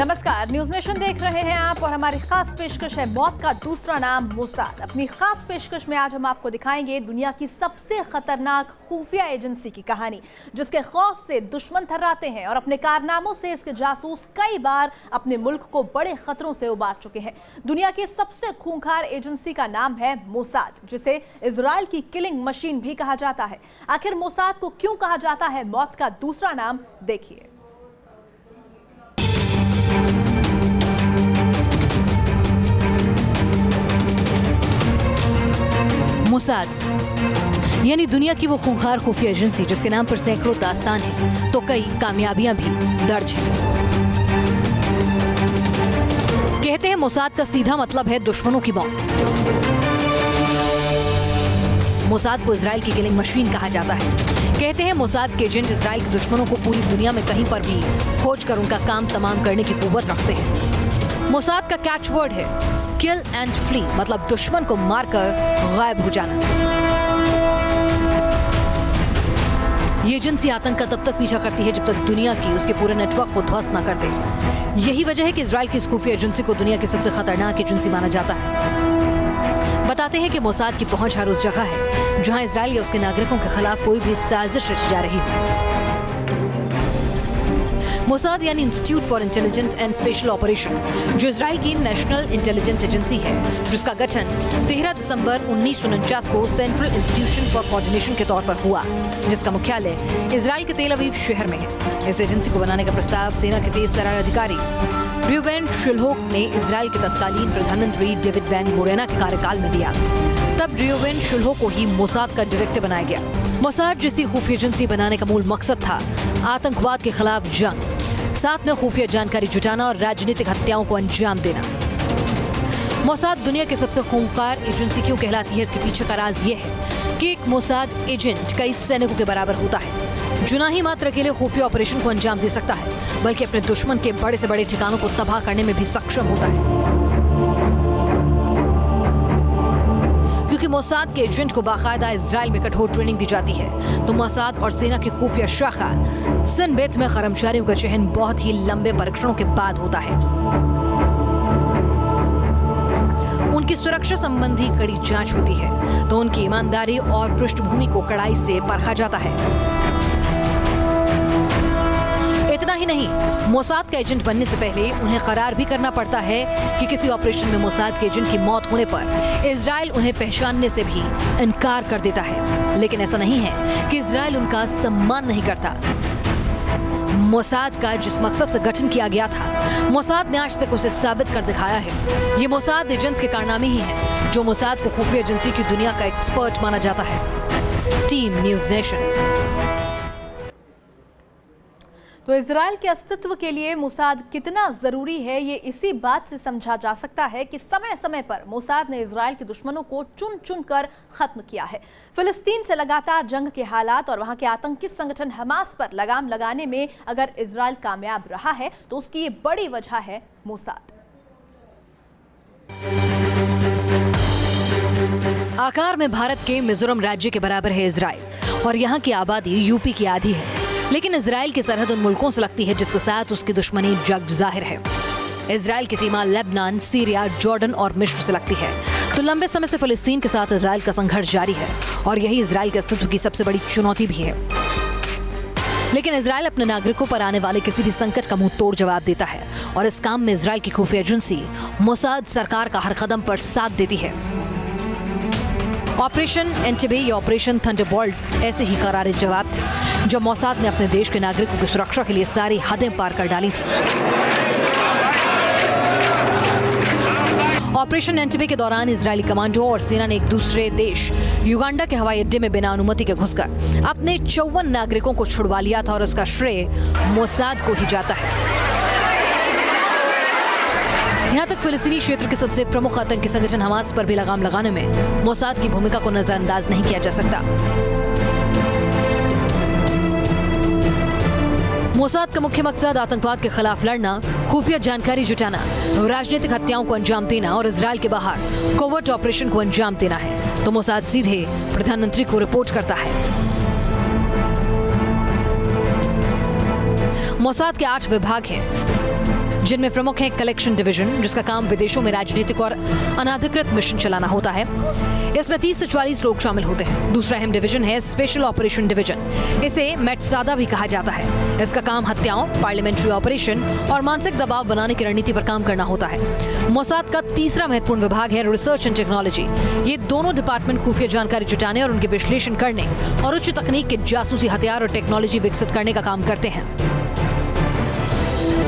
नमस्कार, news nation देख रहे हैं आप और हमारी खास पेशकश है मौत का दूसरा नाम मोसाद। अपनी खास पेशकश में आज हम आपको दिखाएंगे दुनिया की सबसे खतरनाक खुफिया एजेंसी की कहानी, जिसके खौफ से दुश्मन थर्राते हैं और अपने कारनामों से इसके जासूस कई बार अपने मुल्क को बड़े खतरों से उबार चुके हैं। दुनिया की सबसे खूंखार एजेंसी का नाम है मोसाद, जिसे इजराइल की किलिंग मशीन भी कहा जाता है। आखिर मोसाद को क्यों कहा जाता है मौत का दूसरा नाम, देखिए। मोसाद यानी दुनिया की वो खूंखार खुफिया एजेंसी जिसके नाम पर सैकड़ों दास्तान हैं, तो कई कामयाबियां भी दर्ज हैं। कहते हैं मोसाद का सीधा मतलब है दुश्मनों की मौत। मोसाद को इजराइल की किलिंग मशीन कहा जाता है। कहते हैं मोसाद के एजेंट इजराइल के दुश्मनों को पूरी दुनिया में कहीं पर भी खोज कर उनका काम तमाम करने की कुव्वत रखते हैं। मोसाद का कैचवर्ड है किल एंड फ्ली, मतलब दुश्मन को मारकर गायब हो जाना। ये एजेंसी आतंक का तब तक पीछा करती है जब तक दुनिया की उसके पूरे नेटवर्क को ध्वस्त न कर दे। यही वजह है कि इजराइल की इस खुफिया एजेंसी को दुनिया की सबसे खतरनाक एजेंसी माना जाता है। बताते हैं कि मोसाद की पहुंच हर उस जगह है जहां इजराइल या उसके नागरिकों के खिलाफ कोई भी साजिश रची जा रही हो। मोसाद यानी institute for intelligence and special operation, जो इजराइल की नेशनल इंटेलिजेंस एजेंसी है, जिसका गठन 13 दिसंबर 1949 को सेंट्रल इंस्टीट्यूशन फॉर कोऑर्डिनेशन के तौर पर हुआ, जिसका मुख्यालय इजराइल के तेल अवीव शहर में है। इस एजेंसी को बनाने का प्रस्ताव सेना के तेज तर्रार अधिकारी र्यूवेन शिल्होक ने इजराइल के तत्कालीन प्रधानमंत्री डेविड बेन गुरियन के कार्यकाल में दिया। तब र्यूवेन शिल्होक को ही मोसाद का डायरेक्टर बनाया गया। मोसाद जैसी खुफिया एजेंसी बनाने का मूल मकसद था आतंकवाद के खिलाफ जंग, साथ में खुफिया जानकारी जुटाना और राजनीतिक हत्याओं को अंजाम देना। मोसाद दुनिया की सबसे खूंखार एजेंसी क्यों कहलाती है, इसके पीछे का राज ये है कि एक मोसाद एजेंट कई सैनिकों के बराबर होता है, जो न ही मात्र अकेले खुफिया ऑपरेशन को अंजाम दे सकता है, बल्कि अपने दुश्मन के बड़े से बड़े ठिकानों को तबाह करने में भी सक्षम होता है। क्योंकि मोसाद के एजेंट को बाकायदा इजराइल में कठोर ट्रेनिंग दी जाती है, तो मोसाद और सेना की खुफिया शाखा सनबेत में कर्मचारियों का चयन बहुत ही लंबे परीक्षणों के बाद होता है। उनकी सुरक्षा संबंधी कड़ी जांच होती है, तो उनकी ईमानदारी और पृष्ठभूमि को कड़ाई से परखा जाता है। इतना ही नहीं, मोसाद का एजेंट बनने से पहले उन्हें करार भी करना पड़ता है कि किसी ऑपरेशन में मोसाद के एजेंट की मौत होने पर इजराइल उन्हें पहचानने से भी इनकार कर देता है। लेकिन ऐसा नहीं है कि इजराइल उनका सम्मान नहीं करता। मोसाद का जिस मकसद से गठन किया गया था, मोसाद ने आज तक उसे साबित कर दिखाया है। ये मोसाद एजेंट्स के कारनामे ही हैं जो मोसाद को खुफिया एजेंसी की दुनिया का एक्सपर्ट माना जाता है। Team news nation. तो इजराइल के अस्तित्व के लिए मोसाद कितना जरूरी है, ये इसी बात से समझा जा सकता है कि समय समय पर मोसाद ने इजराइल के दुश्मनों को चुन चुन कर खत्म किया है। फिलिस्तीन से लगातार जंग के हालात और वहां के आतंकी संगठन हमास पर लगाम लगाने में अगर इजराइल कामयाब रहा है, तो उसकी ये बड़ी वजह है मोसाद। आकार में भारत के मिजोरम राज्य के बराबर है इजराइल, और यहाँ की आबादी यूपी की आधी है। लेकिन इजराइल की सरहद उन मुल्कों से लगती है जिसके साथ उसकी दुश्मनी जग जाहिर है। इजराइल की सीमा लेबनान, सीरिया, जॉर्डन और मिस्र से लगती है, तो लंबे समय से फिलिस्तीन के साथ इजराइल का संघर्ष जारी है, और यही इजराइल के अस्तित्व की सबसे बड़ी चुनौती भी है। लेकिन इजराइल अपने नागरिकों पर आने वाले किसी भी संकट का मुंह तोड़ जवाब देता है, और इस काम में इजराइल की खुफिया एजेंसी मोसाद सरकार का हर कदम पर साथ देती है। ऑपरेशन एंटेबे या ऑपरेशन थंडरबोल्ट ऐसे ही करारे जवाब थे, जब मोसाद ने अपने देश के नागरिकों की सुरक्षा के लिए सारी हदें पार कर डाली थी। ऑपरेशन एंटेबे के दौरान इजरायली कमांडो और सेना ने एक दूसरे देश युगांडा के हवाई अड्डे में बिना अनुमति के घुसकर अपने 54 नागरिकों को छुड़वा लिया था, और उसका श्रेय मोसाद को ही जाता है। यहाँ तक फिलिस्तीनी क्षेत्र के सबसे प्रमुख आतंकी संगठन हमास पर भी लगाम लगाने में मोसाद की भूमिका को नजरअंदाज नहीं किया जा सकता। मोसाद का मुख्य मकसद आतंकवाद के खिलाफ लड़ना, खुफिया जानकारी जुटाना, राजनीतिक हत्याओं को अंजाम देना और इजराइल के बाहर कोवर्ट ऑपरेशन को अंजाम देना है। तो मोसाद सीधे प्रधानमंत्री को रिपोर्ट करता है। मोसाद के 8 विभाग हैं। जिनमें प्रमुख है कलेक्शन डिवीजन, जिसका काम विदेशों में राजनीतिक और अनाधिकृत मिशन चलाना होता है। इसमें 30 से 40 लोग शामिल होते हैं। दूसरा अहम डिवीजन है स्पेशल ऑपरेशन डिवीजन, इसे मेटसादा भी कहा जाता है। इसका काम हत्याओं, पार्लियामेंट्री ऑपरेशन और मानसिक दबाव बनाने की रणनीति पर काम करना होता है। मोसाद का तीसरा महत्वपूर्ण विभाग है रिसर्च एंड टेक्नोलॉजी। ये दोनों डिपार्टमेंट खुफिया जानकारी जुटाने और उनके विश्लेषण करने और उच्च तकनीक के जासूसी हथियार और टेक्नोलॉजी विकसित करने का काम करते हैं।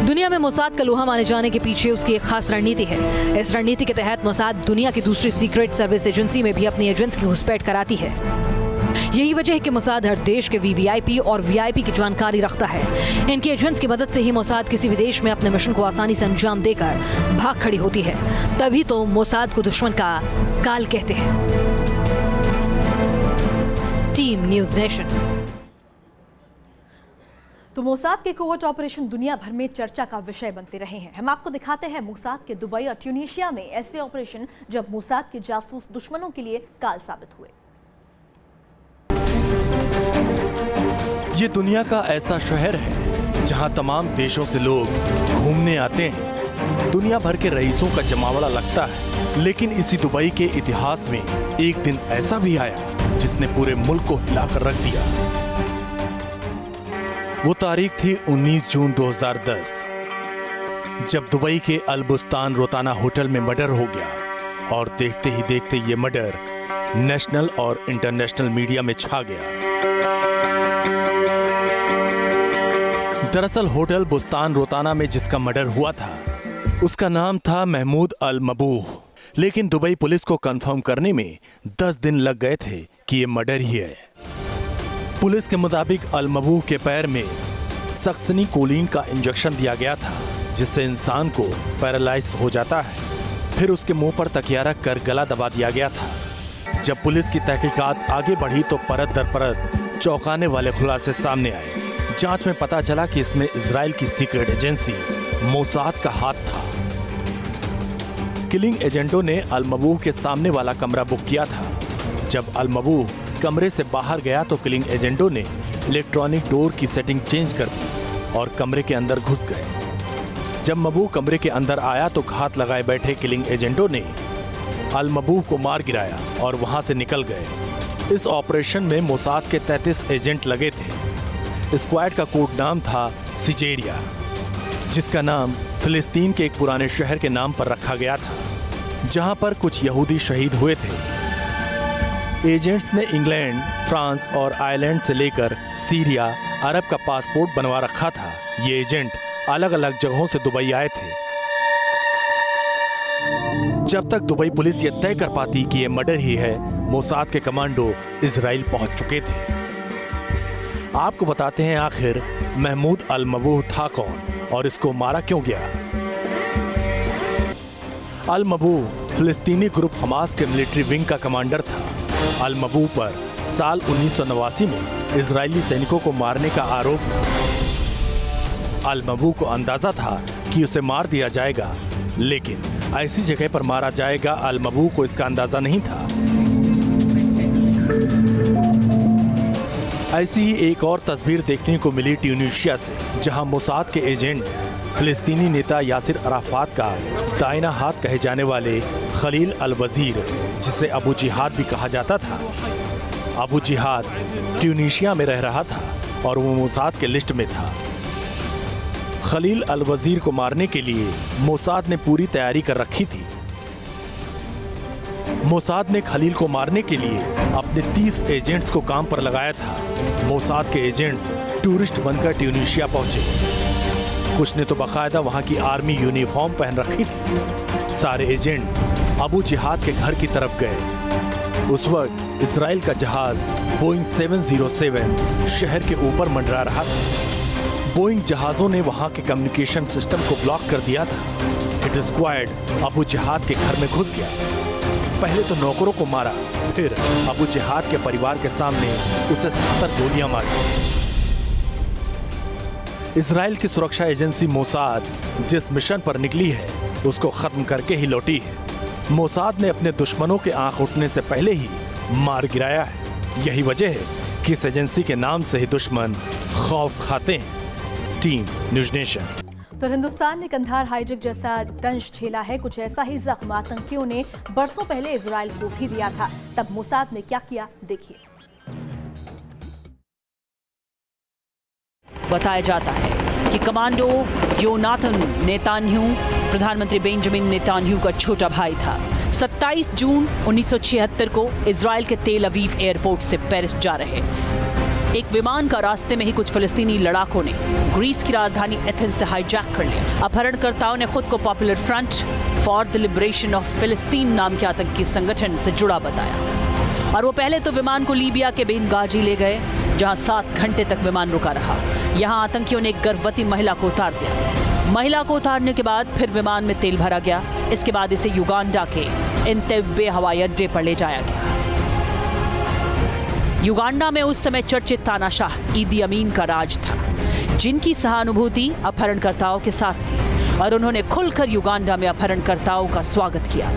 दुनिया में मोसाद का लोहा माने जाने के पीछे उसकी एक खास रणनीति है। इस रणनीति के तहत मोसाद दुनिया की दूसरी सीक्रेट सर्विस एजेंसी में भी अपनी एजेंट्स की घुसपैठ कराती है। यही वजह है कि मोसाद हर देश के वीवीआईपी और वीआईपी की जानकारी रखता है। इनके एजेंट्स की मदद से ही मोसाद किसी भी देश में अपने मिशन को आसानी से अंजाम देकर भाग खड़ी होती है। तभी तो मोसाद को दुश्मन का काल कहते हैं। Team news nation. तो मोसाद के कोवर्ट ऑपरेशन दुनिया भर में चर्चा का विषय बनते रहे हैं। हम आपको दिखाते हैं मोसाद के दुबई और ट्यूनीशिया में ऐसे ऑपरेशन जब मोसाद के जासूस दुश्मनों के लिए काल साबित हुए। ये दुनिया का ऐसा शहर है जहां तमाम देशों से लोग घूमने आते हैं। दुनिया भर के रईसों का जमावड़ा लगता है, लेकिन इसी दुबई के इतिहास में एक दिन ऐसा भी आया जिसने पूरे मुल्क को हिलाकर रख दिया। वो तारीख थी 19 जून 2010, जब दुबई के अल-बुस्तान रोताना होटल में मर्डर हो गया और देखते ही देखते ये मर्डर नेशनल और इंटरनेशनल मीडिया में छा गया। दरअसल होटल बुस्तान रोताना में जिसका मर्डर हुआ था उसका नाम था महमूद अल मबूह, लेकिन दुबई पुलिस को कंफर्म करने में 10 दिन लग गए थे कि ये मर्डर ही है। पुलिस के मुताबिक अल मबूह के पैर में सक्सनी कोलिन का इंजेक्शन दिया गया था, जिससे इंसान को पैरालाइज हो जाता है। फिर उसके मुंह पर तकिया रख कर गला दबा दिया गया था। जब पुलिस की तहकीकात आगे बढ़ी तो परत दर परत चौंकाने वाले खुलासे सामने आए। जांच में पता चला कि इसमें इजराइल की सीक्रेट एजेंसी मोसाद का हाथ था। किलिंग एजेंटों ने अल मबूह के सामने वाला कमरा बुक किया था। जब अल मबूह कमरे से बाहर गया तो किलिंग एजेंटों ने इलेक्ट्रॉनिक डोर की सेटिंग चेंज कर दी और कमरे के अंदर घुस गए। जब मबूह कमरे के अंदर आया तो घात लगाए बैठे किलिंग एजेंटों ने अल मबूह को मार गिराया और वहां से निकल गए। इस ऑपरेशन में मोसाद के 33 एजेंट लगे थे। स्क्वाड का कोड नाम था सिजेरिया, जिसका नाम फिलिस्तीन के एक पुराने शहर के नाम पर रखा गया था, जहां पर कुछ यहूदी शहीद हुए थे। एजेंट्स ने इंग्लैंड, फ्रांस और आयरलैंड से लेकर सीरिया, अरब का पासपोर्ट बनवा रखा था। ये एजेंट अलग अलग जगहों से दुबई आए थे। जब तक दुबई पुलिस ये तय कर पाती कि ये मर्डर ही है, मोसाद के कमांडो इजराइल पहुंच चुके थे। आपको बताते हैं आखिर महमूद अल मबूह था कौन और इसको मारा क्यों गया। अल मबूह फिलिस्तीनी ग्रुप हमास के मिलिट्री विंग का कमांडर था। अल मबूह पर साल 1989 में इजरायली सैनिकों को मारने का आरोप था। अल मबूह को अंदाजा था कि उसे मार दिया जाएगा, लेकिन ऐसी जगह पर मारा जाएगा, अल मबूह को इसका अंदाजा नहीं था। ऐसी ही एक और तस्वीर देखने को मिली ट्यूनीशिया से, जहां मोसाद के एजेंट फिलिस्तीनी नेता यासिर अराफात का दाहिना हाथ कहे जाने वाले खलील अल वजीर, जिसे अबू जिहाद भी कहा जाता था। अबू जिहाद ट्यूनीशिया में रह रहा था और वो मोसाद के लिस्ट में था। खलील अल वजीर को मारने के लिए मोसाद ने पूरी तैयारी कर रखी थी। मोसाद ने खलील को मारने के लिए अपने 30 एजेंट्स को काम पर लगाया था। मोसाद के एजेंट्स टूरिस्ट बनकर ट्यूनीशिया पहुंचे। कुछ ने तो बाकायदा वहां की आर्मी यूनिफॉर्म पहन रखी थी। सारे एजेंट अबू जिहाद के घर की तरफ गए। उस वक्त इजराइल का जहाज बोइंग 707 शहर के ऊपर मंडरा रहा था। बोइंग जहाजों ने वहां के कम्युनिकेशन सिस्टम को ब्लॉक कर दिया था। हिट स्क्वाड अबू जिहाद के घर में घुस गया। पहले तो नौकरों को मारा, फिर अबू जिहाद के परिवार के सामने उसे 70 गोलियां मारी। इजराइल की सुरक्षा एजेंसी मोसाद जिस मिशन पर निकली है उसको खत्म करके ही लौटी है। मोसाद ने अपने दुश्मनों के आंख उठने से पहले ही मार गिराया है। यही वजह है कि इस एजेंसी के नाम से ही दुश्मन खौफ खाते हैं। Team news nation. तो हिंदुस्तान ने कंधार हाईजैक जैसा दंश झेला है। कुछ ऐसा ही जख्म आतंकियों ने बरसों पहले इजराइल को भी दिया था। तब मोसाद ने क्या किया, देखिए। बताया जाता है कि कमांडो योनाथन नेतान्याहू प्रधानमंत्री बेंजामिन नेतान्याहू का छोटा भाई था। 27 जून 1976 को इजराइल के तेल अवीव एयरपोर्ट से पेरिस जा रहे एक विमान का रास्ते में ही कुछ फिलिस्तीनी लड़ाकों ने ग्रीस की राजधानी एथेंस से हाईजैक कर लिया। अपहरणकर्ताओं ने खुद को popular front for the liberation of फिलिस्तीन नाम के आतंकी संगठन से जुड़ा बताया और वो पहले तो विमान को लीबिया के बेनगाजी ले गए, जहां 7 घंटे तक विमान रुका रहा। यहां आतंकियों ने एक गर्भवती महिला को उतार दिया। महिला को उतारने के बाद फिर विमान में तेल भरा गया। इसके बाद इसे युगांडा के एंटेब्बे हवाई अड्डे पर ले जाया गया। युगांडा में उस समय चर्चित तानाशाह ईदी अमीन का राज था, जिनकी सहानुभूति अपहरणकर्ताओं के साथ थी और उन्होंने खुलकर युगांडा में अपहरणकर्ताओं का स्वागत किया।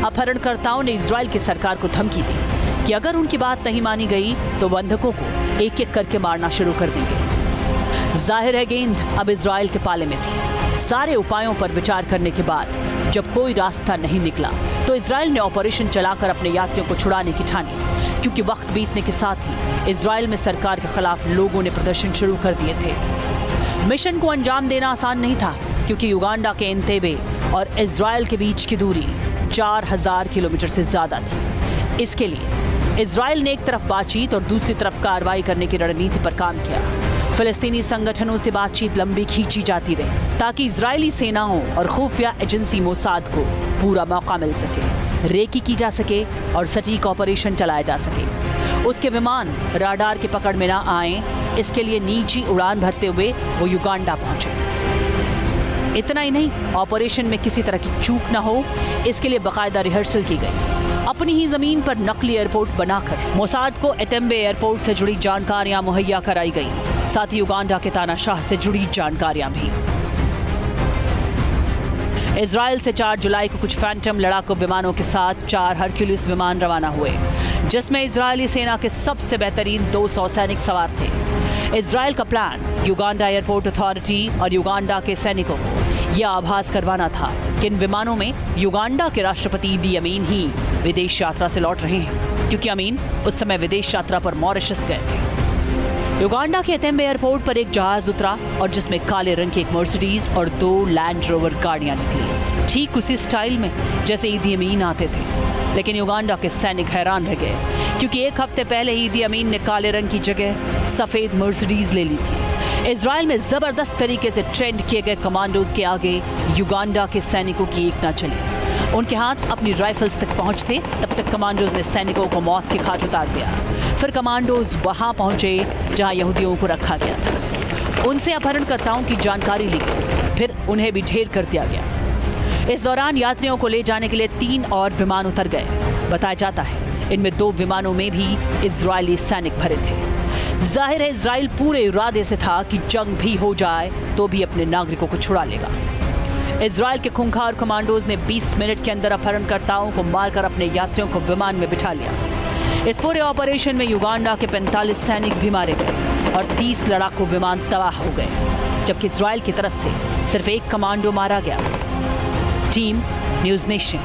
अपहरणकर्ताओं ने इजराइल की सरकार को धमकी दी कि अगर उनकी बात नहीं मानी गई तो बंधकों को एक एक करके मारना शुरू कर देंगे। जाहिर है गेंद अब इजराइल के पाले में थी। सारे उपायों पर विचार करने के बाद जब कोई रास्ता नहीं निकला तो इजराइल ने ऑपरेशन चलाकर अपने यात्रियों को छुड़ाने की ठानी, क्योंकि वक्त बीतने के साथ ही इजराइल में सरकार के खिलाफ लोगों ने प्रदर्शन शुरू कर दिए थे। मिशन को अंजाम देना आसान नहीं था, क्योंकि युगांडा के एंटेबे और इजराइल के बीच की दूरी 4000 किलोमीटर से ज्यादा थी। इसके लिए इजराइल ने एक तरफ बातचीत और दूसरी तरफ कार्रवाई करने की रणनीति पर काम किया। फिलिस्तीनी संगठनों से बातचीत लंबी खींची जाती रही ताकि इजरायली सेनाओं और खुफिया एजेंसी मोसाद को पूरा मौका मिल सके, रेकी की जा सके और सटीक ऑपरेशन चलाया जा सके। उसके विमान राडार की पकड़ में ना आए, इसके लिए नीची उड़ान भरते हुए वो युगांडा पहुंचे। इतना ही नहीं, ऑपरेशन में किसी तरह की चूक ना हो, इसके लिए बाकायदा रिहर्सल की गई। अपनी ही जमीन पर नकली एयरपोर्ट बनाकर मोसाद को एटेम्बे एयरपोर्ट से जुड़ी जानकारियां मुहैया कराई गई, साथ ही युगांडा के तानाशाह से जुड़ी जानकारियां भी। इजराइल से 4 जुलाई को कुछ फैंटम लड़ाकू विमानों के साथ 4 हरक्यूलिस विमान रवाना हुए, जिसमें इजरायली सेना के सबसे बेहतरीन 200 सैनिक सवार थे। इजराइल का प्लान युगांडा एयरपोर्ट अथॉरिटी और युगांडा के सैनिकों को यह आभास करवाना था कि इन विमानों में युगांडा के राष्ट्रपति ईदी अमीन ही विदेश यात्रा से लौट रहे हैं, क्योंकि अमीन उस समय विदेश यात्रा पर मॉरिशस गए थे। युगांडा के एटेम्बे एयरपोर्ट पर एक जहाज उतरा और जिसमें काले रंग की एक मर्सिडीज और 2 लैंड रोवर गाड़ियां निकली, ठीक उसी स्टाइल में जैसे ईदी अमीन आते थे। लेकिन युगांडा के सैनिक हैरान रह गए, क्योंकि 1 हफ्ते पहले ही ईदी अमीन ने काले रंग की जगह सफेद मर्सिडीज ले ली थी। इजराइल में जबरदस्त तरीके से ट्रेंड किए गए कमांडोज के आगे युगांडा के सैनिकों की एक ना चली। उनके हाथ अपनी राइफल्स तक पहुंचते, तब तक कमांडोज ने सैनिकों को मौत के घाट उतार दिया। फिर कमांडोज वहां पहुंचे जहां यहूदियों को रखा गया था। उनसे अपहरणकर्ताओं की जानकारी ली गई, फिर उन्हें भी ढेर कर दिया गया। इस दौरान यात्रियों को ले जाने के लिए 3 और विमान उतर गए। बताया जाता है इनमें 2 विमानों में भी इजरायली सैनिक भरे थे। जाहिर है इजराइल पूरे इरादे से था कि जंग भी हो जाए तो भी अपने नागरिकों को छुड़ा लेगा। इजराइल के खूंखार कमांडोज ने 20 मिनट के अंदर अपहरणकर्ताओं को मारकर अपने यात्रियों को विमान में बिठा लिया। इस पूरे ऑपरेशन में युगांडा के 45 सैनिक भी मारे गए और 30 लड़ाकू विमान तबाह हो गए, जबकि इजराइल की तरफ से सिर्फ 1 कमांडो मारा गया। Team news nation.